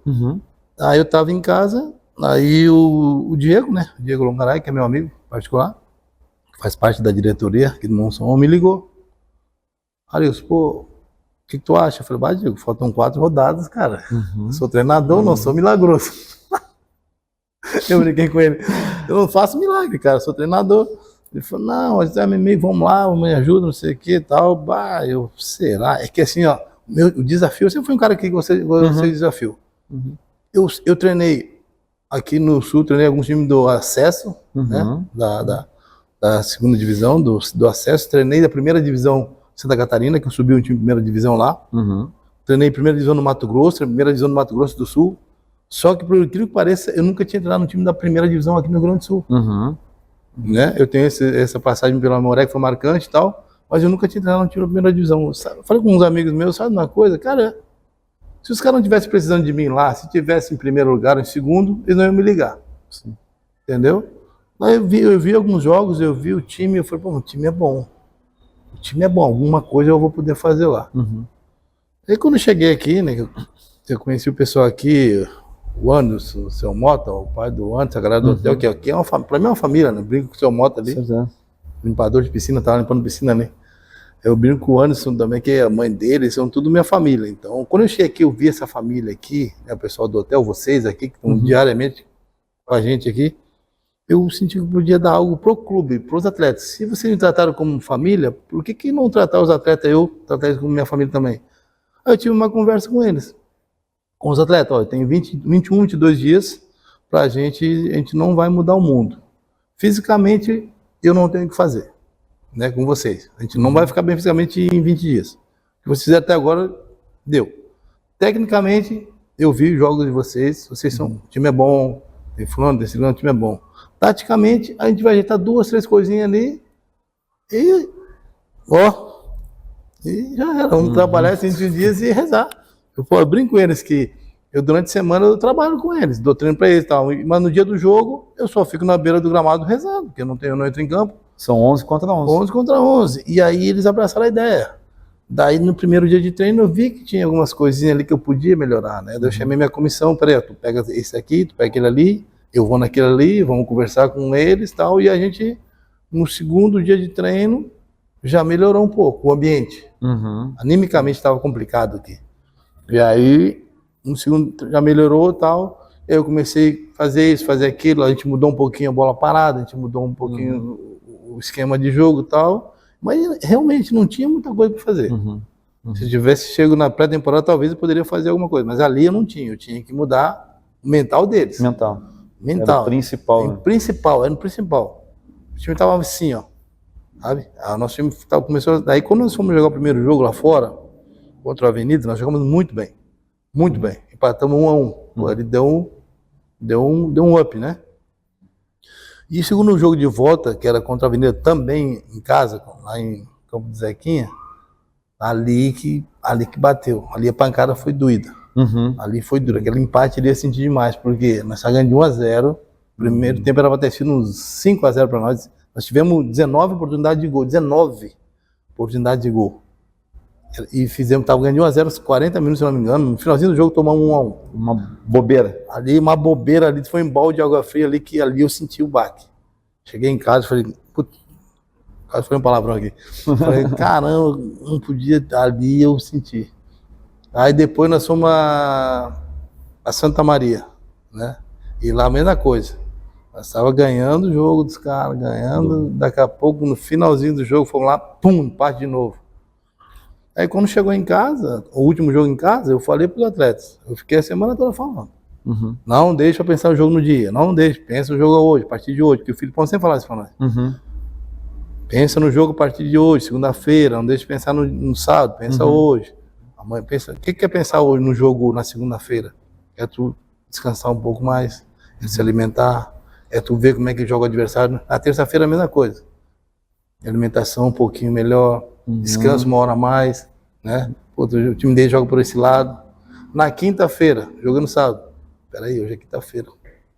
S2: aí eu estava em casa. Aí o Diego, né? O Diego Longaray, que é meu amigo particular, faz parte da diretoria aqui do Monção, me ligou. Arilson, pô, o que tu acha? Eu falei, Diego, faltam 4 rodadas, cara. Eu sou treinador, não sou milagroso. Eu brinquei com ele. Eu não faço milagre, cara, eu sou treinador. Ele falou, não, mas vamos lá, me ajuda, não sei o que e tal. Será? É que assim, ó, o desafio, eu sempre fui um cara que você desafiou. Eu treinei aqui no Sul, treinei alguns times do acesso, né, da segunda divisão, do acesso. Treinei da primeira divisão Santa Catarina, que eu subi um time de primeira divisão lá. Treinei primeira divisão no Mato Grosso, primeira divisão no Mato Grosso do Sul. Só que, por incrível que pareça, eu nunca tinha treinado no time da primeira divisão aqui no Rio Grande do Sul. Né? Eu tenho essa passagem pela Aimoré que foi marcante e tal, mas eu nunca tinha treinado no time da primeira divisão. Eu falei com uns amigos meus, sabe uma coisa? Cara, se os caras não estivessem precisando de mim lá, se tivesse em primeiro lugar ou em segundo, eles não iam me ligar. Entendeu? Aí eu vi alguns jogos, eu vi o time, eu falei, pô, o time é bom. O time é bom, alguma coisa eu vou poder fazer lá. Aí quando eu cheguei aqui, né, eu conheci o pessoal aqui, o Anderson, o seu Mota, o pai do Anderson, a galera do hotel, que aqui é pra mim é uma família, né? Brinco com o seu Mota ali, limpador de piscina, tava limpando piscina ali. Eu brinco com o Anderson também, que é a mãe dele, são tudo minha família. Então, quando eu cheguei aqui, eu vi essa família aqui, né, o pessoal do hotel, vocês aqui, que estão diariamente com a gente aqui, eu senti que eu podia dar algo pro clube, pros atletas. Se vocês me trataram como família, por que não tratar os atletas, eu tratar eles como minha família também? Aí eu tive uma conversa com eles, com os atletas. Olha, tem 21, 22 dias pra gente, a gente não vai mudar o mundo. Fisicamente, eu não tenho o que fazer. Né, com vocês. A gente não vai ficar bem fisicamente em 20 dias. O que vocês fizeram até agora, deu. Tecnicamente, eu vi os jogos de vocês são, o time é bom, tem fulano, desse o time é bom. Taticamente, a gente vai ajeitar 2, 3 coisinhas ali e já era. Vamos trabalhar esses 20 dias e rezar. Eu brinco com eles que Eu, durante a semana, eu trabalho com eles, dou treino para eles e tal. Mas no dia do jogo, eu só fico na beira do gramado rezando, porque eu não entro em campo.
S1: São 11 contra 11.
S2: 11 contra 11. E aí eles abraçaram a ideia. Daí, no primeiro dia de treino, eu vi que tinha algumas coisinhas ali que eu podia melhorar, né? Daí eu chamei minha comissão, peraí, tu pega esse aqui, tu pega aquele ali, eu vou naquele ali, vamos conversar com eles e tal. E a gente, no segundo dia de treino, já melhorou um pouco o ambiente. Animicamente estava complicado aqui. E aí, no segundo, já melhorou e tal. Eu comecei a fazer isso, fazer aquilo. A gente mudou um pouquinho a bola parada, a gente mudou um pouquinho o esquema de jogo e tal. Mas realmente não tinha muita coisa para fazer. Se eu tivesse chego na pré-temporada, talvez eu poderia fazer alguma coisa. Mas ali eu não tinha. Eu tinha que mudar o mental deles.
S1: Mental.
S2: Era
S1: o principal.
S2: Era o principal. O time estava assim, ó. Sabe? O nosso time começou. Daí, quando nós fomos jogar o primeiro jogo lá fora, contra a Avenida, nós jogamos muito bem. Muito bem. Empatamos 1-1. Pô, ele deu um up, né? E o segundo jogo de volta, que era contra a Avenida, também em casa, lá em Campo de Zequinha, ali que bateu. Ali a pancada foi doída. Ali foi dura. Aquele empate ele ia sentir demais, porque nós estávamos ganhando de 1-0. Primeiro tempo era para ter sido uns 5-0 para nós. Nós tivemos 19 oportunidades de gol. 19 oportunidades de gol. E estava ganhando de 1-0, 40 minutos, se não me engano. No finalzinho do jogo, tomamos 1-1.
S1: Uma bobeira.
S2: Ali, uma bobeira ali, foi um balde de água fria ali, que ali eu senti o baque. Cheguei em casa e falei, putz, quase foi um palavrão aqui. Falei, caramba, não podia, ali eu senti. Aí depois nós fomos a Santa Maria, né? E lá a mesma coisa. Nós estávamos ganhando o jogo dos caras, ganhando. Daqui a pouco, no finalzinho do jogo, fomos lá, pum, empate de novo. Aí quando chegou em casa, o último jogo em casa, eu falei para os atletas, eu fiquei a semana toda falando. Não deixa eu pensar o jogo no dia, não deixa, pensa o jogo hoje, a partir de hoje, porque o Filipão sempre fala isso para nós. Pensa no jogo a partir de hoje, segunda-feira, não deixa pensar no sábado, pensa hoje. Amanhã pensa, o que é pensar hoje no jogo na segunda-feira? É tu descansar um pouco mais, é se alimentar, é tu ver como é que joga o adversário. Na terça-feira a mesma coisa. Alimentação um pouquinho melhor, descanso uma hora a mais, né? Pô, o time dele joga por esse lado. Na quinta-feira, jogando sábado. Peraí, hoje é quinta-feira.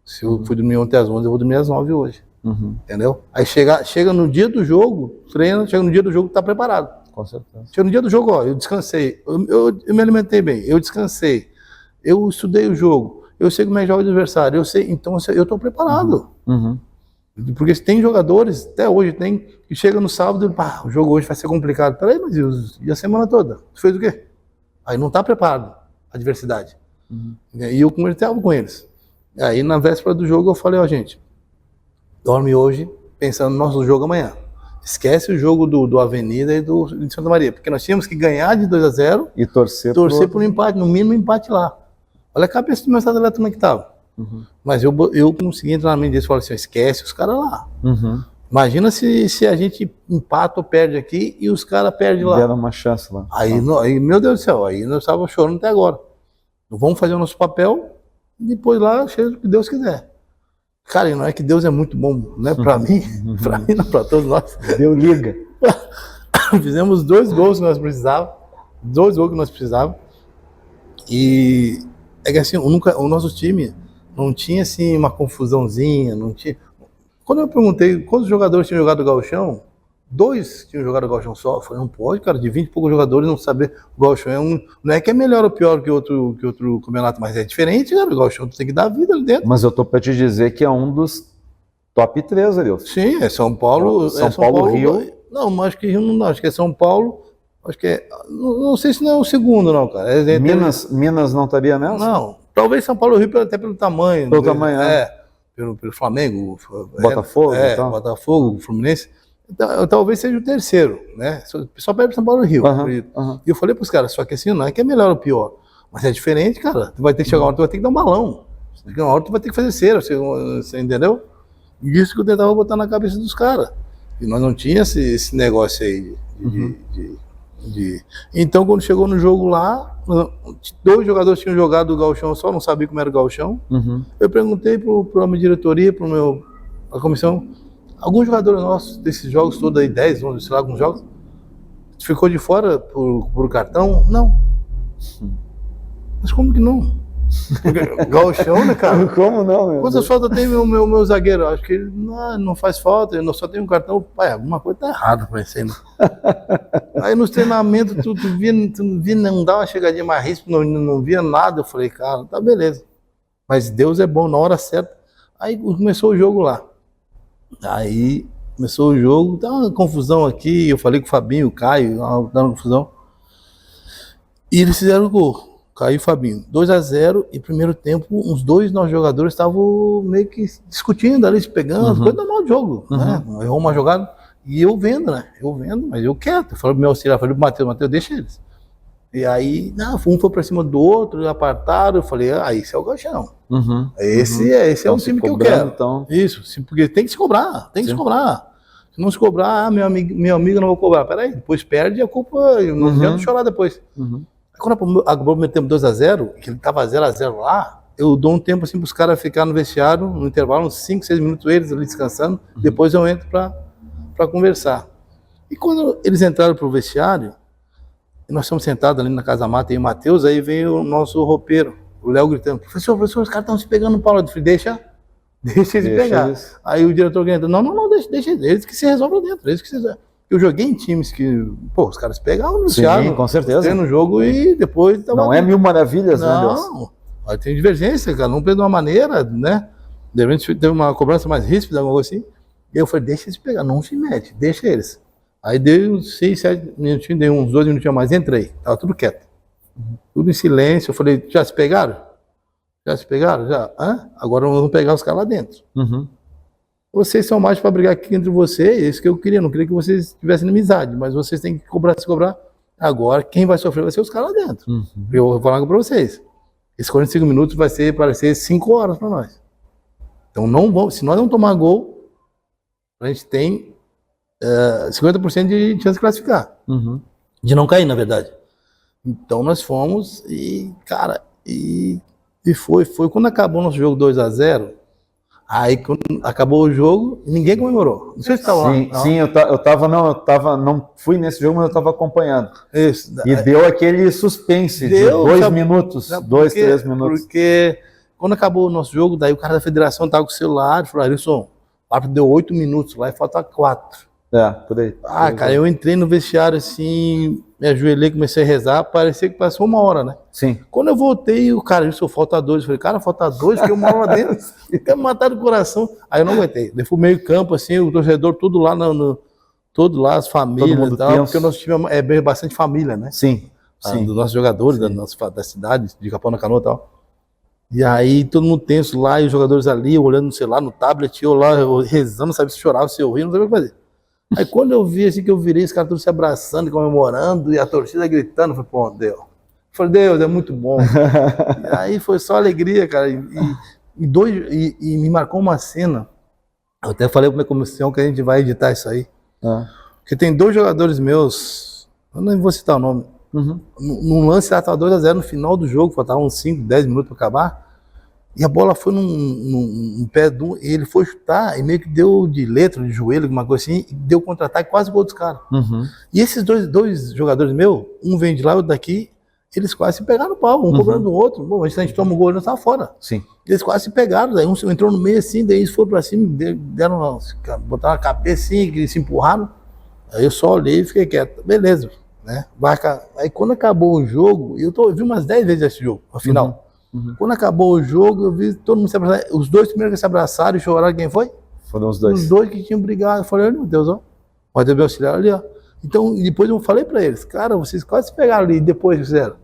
S2: Se eu fui dormir ontem às 11, eu vou dormir às 9 hoje. Entendeu? Aí chega no dia do jogo, treina, chega no dia do jogo, tá preparado.
S1: Com certeza.
S2: Chega no dia do jogo, ó, eu descansei, eu me alimentei bem, eu descansei, eu estudei o jogo, eu sei como é que joga o adversário, eu sei, então eu tô preparado. Porque tem jogadores, até hoje tem, que chega no sábado e pá, o jogo hoje vai ser complicado. Peraí, mas e a semana toda? Tu fez o quê? Aí não tá preparado a adversidade. E eu conversava com eles. Aí na véspera do jogo eu falei, ó, gente, dorme hoje pensando no nosso jogo amanhã. Esquece o jogo do Avenida e de Santa Maria, porque nós tínhamos que ganhar de 2-0
S1: e torcer
S2: por um empate, no mínimo um empate lá. Olha a cabeça do meu estado elétrico como é que estava. Mas eu consegui entrar na mente deles e falei assim, esquece os caras lá. Imagina se a gente empata ou perde aqui e os caras perdem lá.
S1: Deram uma chance lá.
S2: Aí, meu Deus do céu, aí nós estávamos chorando até agora. Vamos fazer o nosso papel e depois lá, seja o que Deus quiser. Cara, e não é que Deus é muito bom, né? Pra mim, não, pra todos nós.
S1: Deu liga.
S2: Fizemos 2 gols que nós precisávamos. 2 gols que nós precisávamos. E é que assim, o nosso time não tinha assim uma confusãozinha, não tinha. Quando eu perguntei quantos jogadores tinham jogado o Gauchão, 2 tinham jogado o Gauchão só. Eu falei, não pode, cara, de 20 e poucos jogadores não saber o Gauchão não é que é melhor ou pior que outro campeonato, mas é diferente, cara. O Gauchão tem que dar vida ali dentro.
S1: Mas eu tô pra te dizer que é um dos top 3 ali.
S2: Sim, é São Paulo.
S1: São Paulo, Rio.
S2: Não, mas acho que Rio não, acho que é São Paulo. Acho que é. Não sei se não é o segundo, não, cara.
S1: Minas não estaria nessa?
S2: Não, talvez São Paulo e Rio até pelo tamanho.
S1: Pelo tamanho,
S2: pelo Flamengo.
S1: Botafogo. Então.
S2: Botafogo, Fluminense. Talvez seja o terceiro, né? Só perde São Paulo e Rio. E eu falei pros caras, só que assim, não é que é melhor ou pior, mas é diferente, cara. Tu vai ter que chegar uma hora, tu vai ter que dar um balão. Uma hora tu vai ter que fazer cera, você entendeu? E isso que eu tentava botar na cabeça dos caras. E nós não tínhamos esse negócio aí Então, quando chegou no jogo lá, 2 jogadores tinham jogado o Gauchão só, não sabia como era o Gauchão. Eu perguntei para minha diretoria, para a comissão, alguns jogadores nossos desses jogos todos aí, 10, 11, sei lá, alguns jogos, ficou de fora por cartão? Não. Mas como que não? Gauchão, né, cara?
S1: Como não, meu?
S2: Quantas faltas tem meu zagueiro? Acho que ele não faz falta, ele só tem um cartão. Pai, alguma coisa tá errada com esse aí. Aí nos treinamentos, tu via, não dá uma chegadinha mais ríspida, não via nada. Eu falei, cara, tá beleza. Mas Deus é bom, na hora certa. Aí começou o jogo lá. Aí começou o jogo, tá uma confusão aqui. Eu falei com o Fabinho, o Caio, dando confusão. E eles fizeram o gol. Caio e Fabinho, 2-0, e primeiro tempo, uns dois nossos jogadores estavam meio que discutindo ali, se pegando, coisa normal de jogo, né? Errou uma jogada, e eu vendo, mas eu quieto. Eu falei pro meu auxiliar, falei pro Matheus, deixa eles. E aí, um foi pra cima do outro, apartaram, eu falei, esse é o Gauchão. Esse é um time que eu quero. Então... Isso, porque tem que se cobrar, se não se cobrar, meu amigo não vou cobrar. Peraí, depois perde a culpa, não adianta chorar depois. Quando a Globo meteu 2-0, que ele tava 0-0 lá, eu dou um tempo assim pros caras ficar no vestiário, no intervalo, uns 5, 6 minutos eles ali descansando, depois eu entro pra conversar. E quando eles entraram pro vestiário, nós estamos sentados ali na Casa Mata e o Matheus, aí veio o nosso roupeiro, o Léo gritando, professor, os caras estão se pegando no pau. Eu falei, deixa eles pegar. Isso. Aí o diretor gritando, não, deixa eles que se resolvam dentro, eles que se resolvam. Eu joguei em times que, os caras pegavam no vestiário,
S1: com certeza,
S2: no jogo e depois...
S1: Não é mil maravilhas, né, Deus?
S2: Não, aí tem divergência, cada um fez de uma maneira, né? De repente teve uma cobrança mais ríspida, alguma coisa assim. E eu falei, deixa eles pegar, não se mete, deixa eles. Aí dei uns 6, 7 minutinhos, dei uns 2 minutinhos a mais, entrei, tava tudo quieto. Tudo em silêncio, eu falei, já se pegaram? Já se pegaram? Já? Agora vamos pegar os caras lá dentro. Vocês são mais para brigar aqui entre vocês, é isso que eu queria, não queria que vocês tivessem inimizade, mas vocês têm que se cobrar. Agora, quem vai sofrer vai ser os caras lá dentro. Eu vou falar para vocês. Esses 45 minutos vai parecer 5 horas para nós. Então, se nós não tomar gol, a gente tem 50% de chance de classificar. De não cair, na verdade. Então, nós fomos e, cara, foi. Quando acabou o nosso jogo 2-0, aí quando acabou o jogo, ninguém comemorou. Não sei se estava lá.
S1: Sim, não fui nesse jogo, mas eu estava acompanhando.
S2: Isso.
S1: E deu aquele suspense de 2 minutos, 2, 3 minutos.
S2: Porque quando acabou o nosso jogo, daí o cara da federação estava com o celular e falou, Arilson, o árbitro deu 8 minutos lá e falta 4.
S1: Por aí.
S2: Cara, eu entrei no vestiário assim, me ajoelhei, comecei a rezar, parecia que passou 1 hora, né?
S1: Sim.
S2: Quando eu voltei, o cara disse, falta 2. Eu falei, cara, falta 2, porque eu moro lá dentro. Quer me matar do coração. Aí eu não aguentei. Eu fui meio campo, assim, o torcedor, tudo lá, tudo lá, as famílias e tal, porque o nosso time é bastante família, né?
S1: Sim.
S2: Dos nossos jogadores, da cidade, de Capão da Canoa e tal. E aí todo mundo tenso lá, e os jogadores ali, olhando no celular, no tablet, eu lá, rezando, não sabia se chorava, se eu ria, não sabia o que fazer. Aí quando eu vi assim que eu virei, os caras todos se abraçando, comemorando, e a torcida gritando, eu falei, pô, Deus. Eu falei, Deus, é muito bom. E aí foi só alegria, cara. E me marcou uma cena. Eu até falei pra minha comissão que a gente vai editar isso aí. Porque tem 2 jogadores meus, eu não vou citar o nome, num lance lá, tava 2-0 no final do jogo, faltavam uns 5, 10 minutos pra acabar. E a bola foi num pé de um, e ele foi chutar e meio que deu de letra, de joelho, alguma coisa assim, e deu contra-ataque, quase gol dos caras. E esses dois jogadores meus, um vem de lá e outro daqui, eles quase se pegaram no pau, um cobrando o outro. Bom, a gente toma um gol e nós tava fora.
S1: Sim.
S2: Eles quase se pegaram, daí um entrou no meio assim, daí eles foram pra cima, botaram a cabeça assim, que se empurraram. Aí eu só olhei e fiquei quieto. Beleza, né? Aí quando acabou o jogo, eu vi umas 10 vezes esse jogo, no final. Quando acabou o jogo, eu vi todo mundo se abraçar. Os 2 primeiros que se abraçaram e choraram, quem foi?
S1: Foram os 2.
S2: Os 2 que tinham brigado. Eu falei, meu Deus, ó. Pode ver o auxiliar ali, ó. Então, depois eu falei pra eles, cara, vocês quase se pegaram ali, depois fizeram.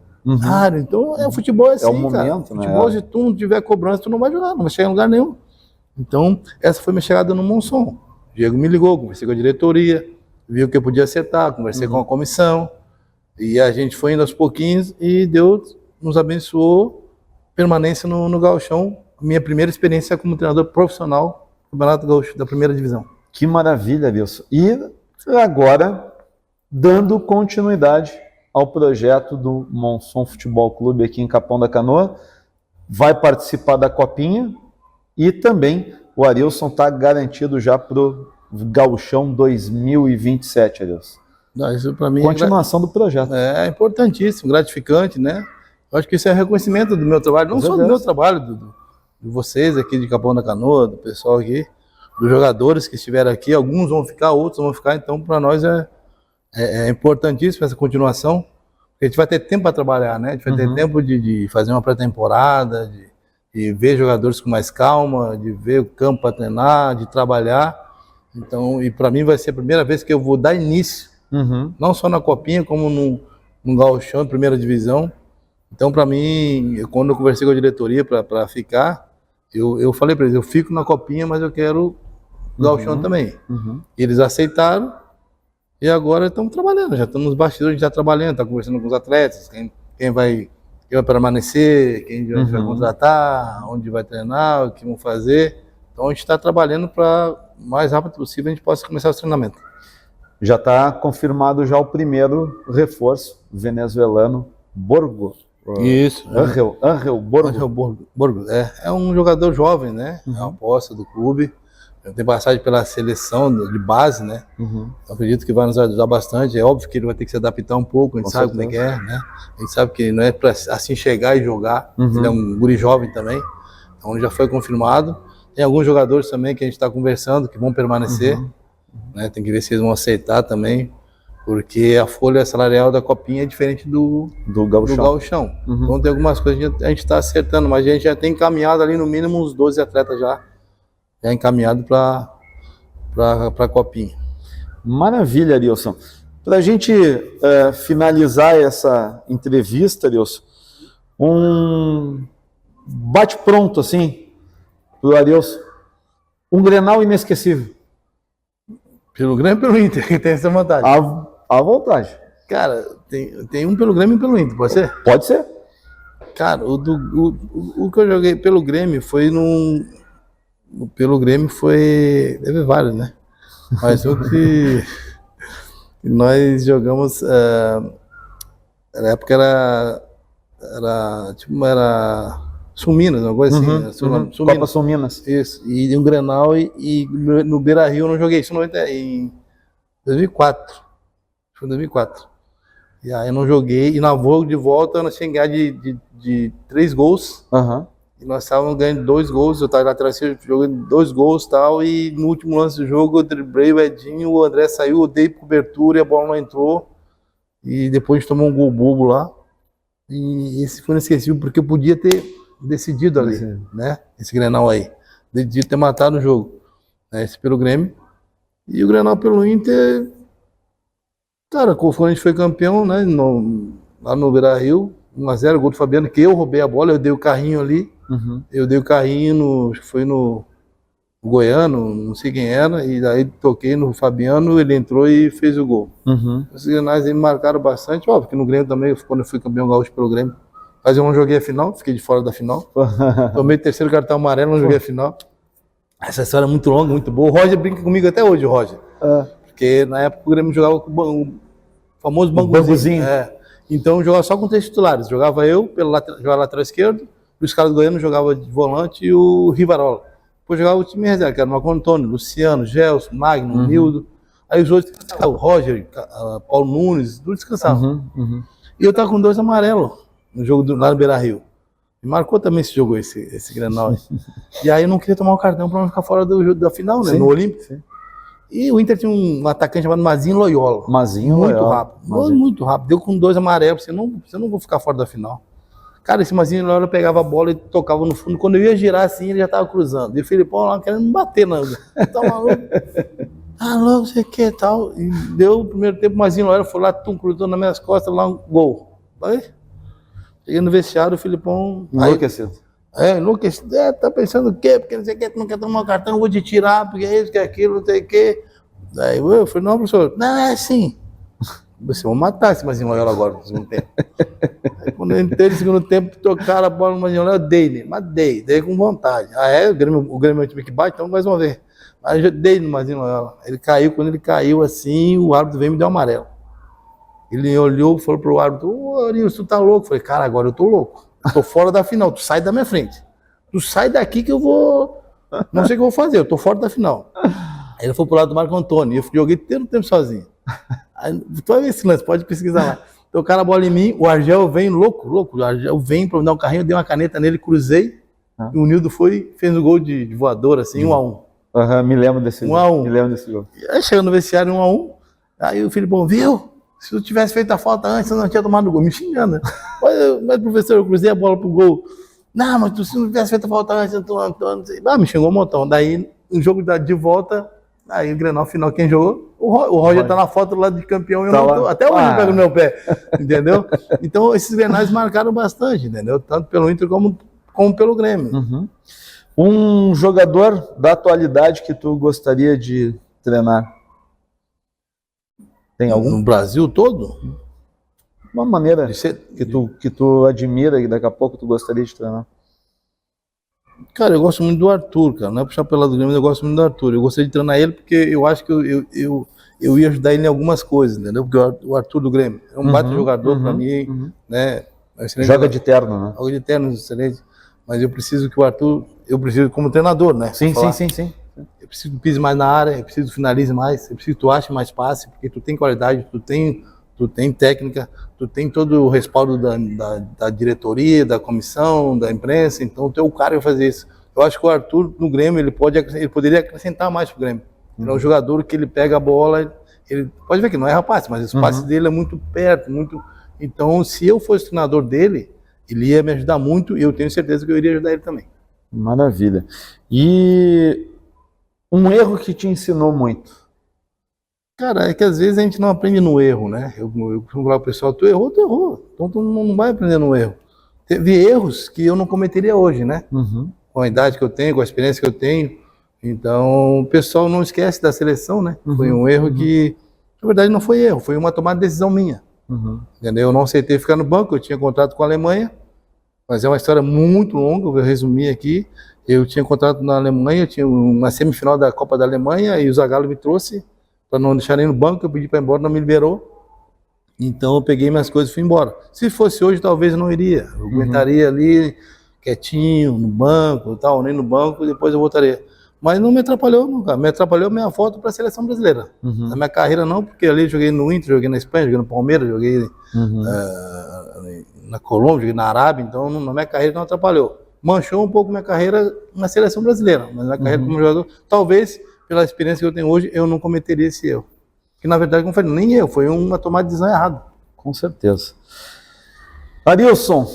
S2: Cara, então o futebol é assim,
S1: é o momento,
S2: cara. Futebol, se tu não tiver cobrança, tu não vai jogar, não vai chegar em lugar nenhum. Então, essa foi minha chegada no Monson. O Diego me ligou, conversei com a diretoria, viu o que eu podia acertar, conversei com a comissão, e a gente foi indo aos pouquinhos, e Deus nos abençoou, permanência no Gauchão, minha primeira experiência como treinador profissional do Campeonato Gaúcho da primeira divisão.
S1: Que maravilha, Wilson. E agora, dando continuidade ao projeto do Monson Futebol Clube aqui em Capão da Canoa, vai participar da Copinha e também o Arilson está garantido já para o Gauchão 2027, Arilson.
S2: Isso para mim
S1: continuação do projeto.
S2: É importantíssimo, gratificante, né? Eu acho que isso é reconhecimento do meu trabalho, não só do meu trabalho, de vocês aqui de Capão da Canoa, do pessoal aqui, dos jogadores que estiveram aqui. Alguns vão ficar, outros vão ficar, então para nós é importantíssimo essa continuação, porque a gente vai ter tempo para trabalhar, né? A gente vai ter tempo de fazer uma pré-temporada, de ver jogadores com mais calma, de ver o campo para treinar, de trabalhar. Então, e para mim vai ser a primeira vez que eu vou dar início, não só na Copinha, como no Gauchão, primeira divisão. Então, para mim, quando eu conversei com a diretoria para ficar, eu falei para eles, eu fico na Copinha, mas eu quero o Gauchão também. Eles aceitaram e agora estamos trabalhando, já estamos nos bastidores, a gente está trabalhando, está conversando com os atletas, quem vai permanecer, quem vai contratar, onde vai treinar, o que vão fazer. Então, a gente está trabalhando para o mais rápido possível a gente possa começar os treinamentos.
S1: Já está confirmado já o primeiro reforço venezuelano, Borgo.
S2: Isso.
S1: Angel
S2: Borgo. É um jogador jovem, né? É uma aposta do clube. Tem passagem pela seleção de base, né? Eu acredito que vai nos ajudar bastante. É óbvio que ele vai ter que se adaptar um pouco, a gente sabe como é que é, né? A gente sabe que não é para assim chegar e jogar. Ele é um guri jovem também. Então ele já foi confirmado. Tem alguns jogadores também que a gente está conversando que vão permanecer. Né? Tem que ver se eles vão aceitar também, porque a folha salarial da Copinha é diferente do Gauchão. Então tem algumas coisas que a gente está acertando, mas a gente já tem encaminhado ali no mínimo uns 12 atletas já encaminhado para a Copinha.
S1: Maravilha, Arilson. Para a gente finalizar essa entrevista, Arilson, um bate-pronto assim para o Arilson, um Grenal inesquecível.
S2: Pelo Grêmio e pelo Inter, que tem essa vantagem.
S1: À vontade.
S2: Cara, tem um pelo Grêmio e pelo Inter, pode ser?
S1: Pode ser.
S2: Cara, o que eu joguei pelo Grêmio foi pelo Grêmio foi... Teve vários, né? Mas o que nós jogamos... na época era Sul Minas, uma coisa assim.
S1: Copa Sul Minas.
S2: Isso. E um Grenal e no Beira-Rio eu não joguei. Isso em 2004. Foi em 2004. E aí eu não joguei. E na voo de volta nós tínhamos ganhado de 3 gols. E nós estávamos ganhando 2 gols. Eu estava lá atrás jogando 2 gols e tal. E no último lance do jogo eu driblei o Edinho, o André saiu, eu dei cobertura e a bola não entrou. E depois a gente tomou um gol bobo lá. E esse foi inesquecível porque eu podia ter decidido ali, né? Esse Grenal aí. De ter matado o jogo. Esse pelo Grêmio. E o Grenal pelo Inter. Cara, quando a gente foi campeão, né? Lá no Beira-Rio, 1-0, gol do Fabiano, que eu roubei a bola, eu dei o carrinho ali. Eu dei o carrinho, foi no Goiano, não sei quem era, e daí toquei no Fabiano, ele entrou e fez o gol. Os Grenais aí me marcaram bastante, óbvio que no Grêmio também, quando eu fui campeão gaúcho pelo Grêmio. Mas eu não joguei a final, fiquei de fora da final. Tomei o 3º cartão amarelo, não joguei a final. Essa história é muito longa, muito boa. O Roger brinca comigo até hoje, o Roger. Porque na época o Grêmio jogava com o famoso banguzinho. Então eu jogava só com 3 titulares. Jogava eu, jogava lateral esquerdo, o Luiz Carlos Goiano jogava de volante e o Rivarola. Depois jogava o time reserva, que era o Marco Antônio, Luciano, Gelson, Magno, Nildo. Aí os outros, o Roger, Paulo Nunes, tudo descansavam. E eu tava com 2 amarelos no jogo lá no Beira-Rio. Me marcou também esse jogo, esse Grenal. E aí eu não queria tomar o cartão para não ficar fora da final, né? No Olímpico. E o Inter tinha um atacante chamado Mazinho Loyola. Muito rápido. Muito rápido. Deu com 2 amarelos. Você não vou ficar fora da final. Cara, esse Mazinho Loyola pegava a bola e tocava no fundo. Quando eu ia girar assim, ele já tava cruzando. E o Filipão lá querendo me bater. Tá maluco? Não sei o que e tal. E deu o primeiro tempo, o Mazinho Loyola foi lá, cruzou nas minhas costas, lá um gol. Aí, cheguei no vestiário, o Filipão...
S1: Enlouquecido.
S2: Enlouquecido. Tá pensando o quê? Porque não sei o que, tu não quer tomar o cartão, eu vou te tirar, porque é isso, que é aquilo, não sei o que. Daí eu falei, não, professor, não, é assim. Você vai matar esse Mazinho Loyola agora no segundo tempo. Aí, quando eu entrei no segundo tempo, tocaram a bola no Mazinho Loyola, eu dei, mas dei com vontade. O Grêmio é o time que bate, então mais uma vez. Aí eu dei no Mazinho Loyola. Ele caiu, quando ele caiu assim, o árbitro veio e me deu amarelo. Ele olhou e falou pro árbitro, ô Arilson, tu tá louco? Eu falei, cara, agora eu tô louco. Eu tô fora da final, tu sai da minha frente. Tu sai daqui que eu vou... Não sei o que eu vou fazer, eu tô fora da final. Aí ele foi pro lado do Marco Antônio, e eu joguei todo o tempo sozinho. Aí, tu vai ver esse lance, pode pesquisar lá. tocaram a bola em mim, o Argel vem louco, o Argel vem para me dar um carrinho, eu dei uma caneta nele, cruzei, e o Nildo fez o gol de voador, assim, 1-1.
S1: Me lembro desse gol. Me lembro desse gol.
S2: Aí chegando no vestiário 1-1, aí o Filipão, viu? Se eu tivesse feito a falta antes, eu não tinha tomado o gol. Me xingando, né? Mas professor, eu cruzei a bola pro gol. Não, mas se não tivesse feito a falta antes, eu não sei. Me xingou um montão. Daí, no jogo de volta, aí o Grenal final, quem jogou? O Roger tá na foto lá de campeão e eu não tô. Até hoje ele pega no meu pé, entendeu? Então, esses Grenais marcaram bastante, entendeu? Tanto pelo Inter como pelo Grêmio.
S1: Uhum. Um jogador da atualidade que tu gostaria de treinar? Tem algum?
S2: No Brasil todo?
S1: Uma maneira que tu admira e daqui a pouco tu gostaria de treinar?
S2: Cara, eu gosto muito do Arthur, cara. Não é puxar pela do Grêmio, mas eu gosto muito do Arthur. Eu gostaria de treinar ele porque eu acho que eu ia ajudar ele em algumas coisas, entendeu? Porque o Arthur do Grêmio é um baita jogador pra mim, né?
S1: Joga de terno, né?
S2: Joga de terno, excelente. Mas eu preciso que o Arthur, como treinador, né?
S1: Sim.
S2: Eu preciso que pise mais na área, eu preciso que finalize mais, eu preciso que tu ache mais passe, porque tu tem qualidade, tu tem técnica, tu tem todo o respaldo da diretoria, da comissão, da imprensa, então tu é o cara que vai fazer isso. Eu acho que o Arthur no Grêmio, ele poderia acrescentar mais pro Grêmio. Ele é um jogador que ele pega a bola, ele pode ver que não é rapaz, mas os passes dele é muito perto, muito. Então, se eu fosse treinador dele, ele ia me ajudar muito e eu tenho certeza que eu iria ajudar ele também.
S1: Maravilha. E um erro que te ensinou muito?
S2: Cara, é que às vezes a gente não aprende no erro, né? Eu costumo falar pro pessoal, tu errou. Então tu não vai aprender no erro. Teve erros que eu não cometeria hoje, né? Com a idade que eu tenho, com a experiência que eu tenho. Então, o pessoal não esquece da seleção, né? Foi um erro que, na verdade, não foi erro, foi uma tomada de decisão minha. Entendeu? Eu não aceitei ficar no banco, eu tinha contrato com a Alemanha, mas é uma história muito longa, eu vou resumir aqui. Eu tinha contrato na Alemanha, eu tinha uma semifinal da Copa da Alemanha e o Zagallo me trouxe para não deixar nem no banco, eu pedi para ir embora, não me liberou. Então eu peguei minhas coisas e fui embora. Se fosse hoje, talvez eu não iria. Eu aguentaria ali, quietinho, no banco, tal, nem no banco, e depois eu voltaria. Mas não me atrapalhou, não, cara. Me atrapalhou minha volta para a seleção brasileira. Na minha carreira não, porque ali eu joguei no Inter, joguei na Espanha, joguei no Palmeiras, joguei na Colômbia, joguei na Arábia, então na minha carreira não atrapalhou. Manchou um pouco minha carreira na seleção brasileira, mas na carreira como jogador, talvez, pela experiência que eu tenho hoje, eu não cometeria esse erro. Que na verdade, como eu falei, nem eu, foi uma tomada de decisão errada.
S1: Com certeza. Arilson,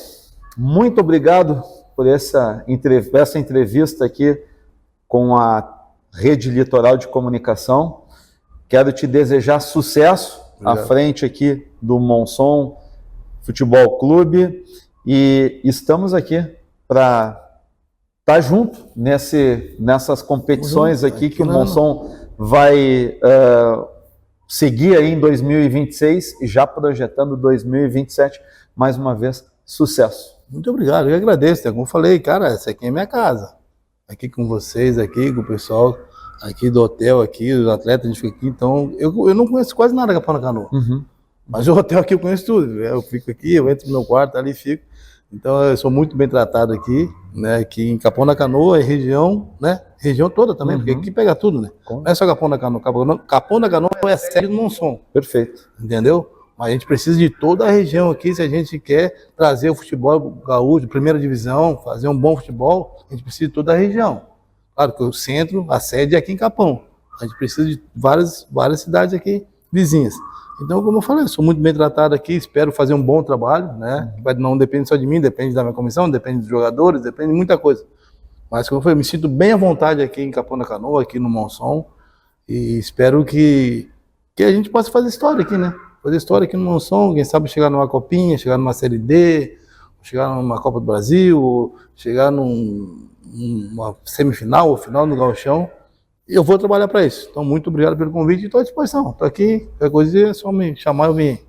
S1: muito obrigado por essa entrevista aqui com a Rede Litoral de Comunicação. Quero te desejar sucesso à frente aqui do Monson Futebol Clube e estamos aqui para estar junto nessas competições aqui que o Monson vai seguir aí em 2026 e já projetando 2027. Mais uma vez, sucesso.
S2: Muito obrigado, eu agradeço. Como eu falei, cara, essa aqui é minha casa. Aqui com vocês, aqui com o pessoal aqui do hotel, aqui, os atletas, a gente fica aqui. Então, eu não conheço quase nada da Capão da Canoa. Mas o hotel aqui eu conheço tudo. Eu fico aqui, eu entro no meu quarto, ali fico. Então, eu sou muito bem tratado aqui, né? Aqui em Capão da Canoa, e região, né? Região toda também, porque aqui pega tudo, né? Não é só Capão da Canoa. Capão da Canoa é a sede do Monson.
S1: Perfeito.
S2: Entendeu? Mas a gente precisa de toda a região aqui, se a gente quer trazer o futebol gaúcho, primeira divisão, fazer um bom futebol, a gente precisa de toda a região. Claro que o centro, a sede é aqui em Capão. A gente precisa de várias cidades aqui vizinhas. Então, como eu falei, eu sou muito bem tratado aqui, espero fazer um bom trabalho, né? Não depende só de mim, depende da minha comissão, depende dos jogadores, depende de muita coisa. Mas, como eu falei, me sinto bem à vontade aqui em Capão da Canoa, aqui no Monson, e espero que a gente possa fazer história aqui, né? Fazer história aqui no Monson, quem sabe chegar numa copinha, chegar numa Série D, chegar numa Copa do Brasil, chegar numa semifinal ou final no Gauchão. E eu vou trabalhar para isso. Então, muito obrigado pelo convite e estou à disposição. Estou aqui, qualquer coisa é só me chamar e eu vim.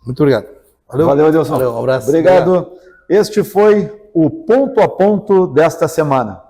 S2: Muito obrigado.
S1: Valeu, Adilson.
S2: Valeu, um abraço.
S1: Obrigado. Este foi o Ponto a Ponto desta semana.